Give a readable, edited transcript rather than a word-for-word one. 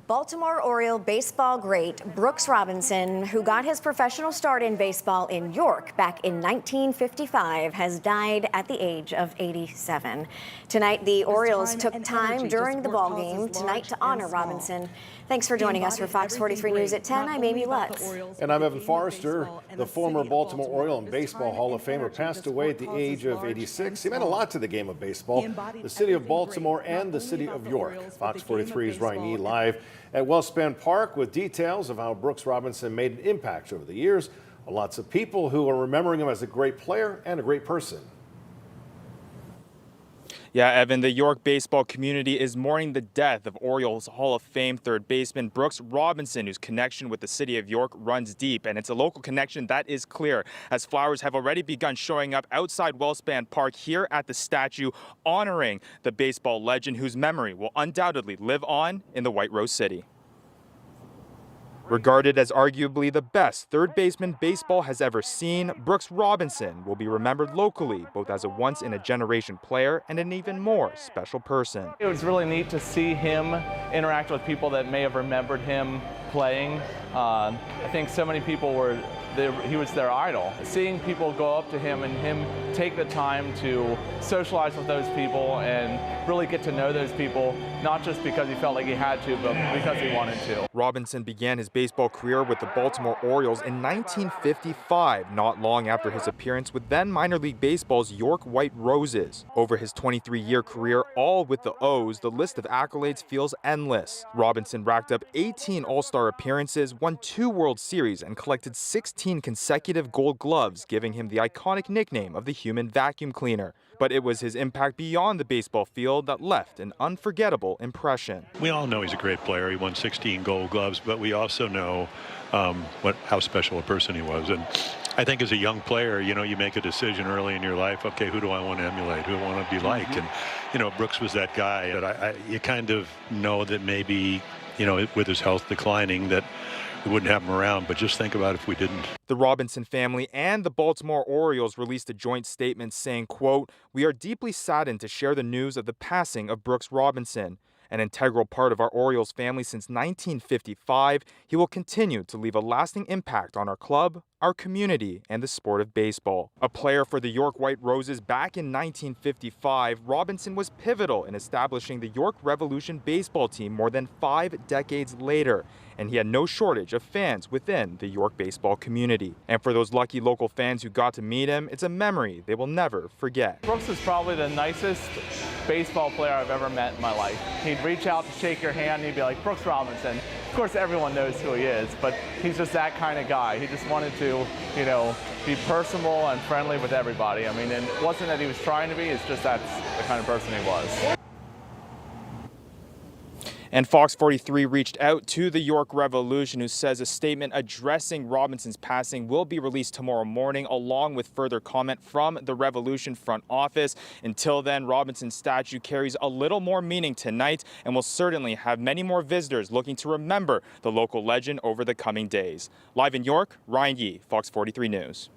Baltimore Oriole baseball great Brooks Robinson, who got his professional start in baseball in York back in 1955, has died at the age of 87. Tonight, the Orioles took time during the ball game tonight to honor Robinson. Thanks for joining us for Fox 43 News at 10. I'm Amy Lutz. And I'm Evan Forrester. The former Baltimore Oriole and Baseball Hall of Famer passed away at the age of 86. He meant a lot to the game of baseball, the city of Baltimore, and the city of York. Fox 43's Ryan Yee live at Wellspan Park with details of how Brooks Robinson made an impact over the years. Lots of people who are remembering him as a great player and a great person. Yeah, Evan, the York baseball community is mourning the death of Orioles Hall of Fame third baseman Brooks Robinson, whose connection with the city of York runs deep. And it's a local connection that is clear, as flowers have already begun showing up outside Wellspan Park here at the statue, honoring the baseball legend whose memory will undoubtedly live on in the White Rose City. Regarded as arguably the best third baseman baseball has ever seen, Brooks Robinson will be remembered locally, both as a once-in-a-generation player and an even more special person. It was really neat to see him interact with people that may have remembered him playing. I think so many people were he was their idol. Seeing people go up to him and him take the time to socialize with those people and really get to know those people, not just because he felt like he had to, but because he wanted to. Robinson began his baseball career with the Baltimore Orioles in 1955, not long after his appearance with then minor league baseball's York White Roses. Over his 23-year career, all with the O's, the list of accolades feels endless. Robinson racked up 18 All-Star appearances, won 2 World Series, and collected 16 consecutive Gold Gloves, giving him the iconic nickname of the human vacuum cleaner. But it was his impact beyond the baseball field that left an unforgettable impression. We all know he's a great player. He won 16 Gold Gloves, but we also know how special a person he was. And I think as a young player, you know, you make a decision early in your life, okay, who do I want to emulate? Who do I want to be like? And, you know, Brooks was that guy. But you kind of know that maybe, you know, with his health declining, that we wouldn't have him around, but just think about if we didn't. The Robinson family and the Baltimore Orioles released a joint statement saying, quote, "We are deeply saddened to share the news of the passing of Brooks Robinson. An integral part of our Orioles family since 1955, he will continue to leave a lasting impact on our club, our community, and the sport of baseball." A player for the York White Roses back in 1955, Robinson was pivotal in establishing the York Revolution baseball team more than 5 decades later, and he had no shortage of fans within the York baseball community. And for those lucky local fans who got to meet him, it's a memory they will never forget. Brooks is probably the nicest baseball player I've ever met in my life. He'd reach out to shake your hand and he'd be like, "Brooks Robinson." Of course, everyone knows who he is, but he's just that kind of guy. He just wanted to, you know, be personable and friendly with everybody. I mean, and it wasn't that he was trying to be, it's just that's the kind of person he was. And Fox 43 reached out to the York Revolution, who says a statement addressing Robinson's passing will be released tomorrow morning, along with further comment from the Revolution front office. Until then, Robinson's statue carries a little more meaning tonight and will certainly have many more visitors looking to remember the local legend over the coming days. Live in York, Ryan Yee, Fox 43 News.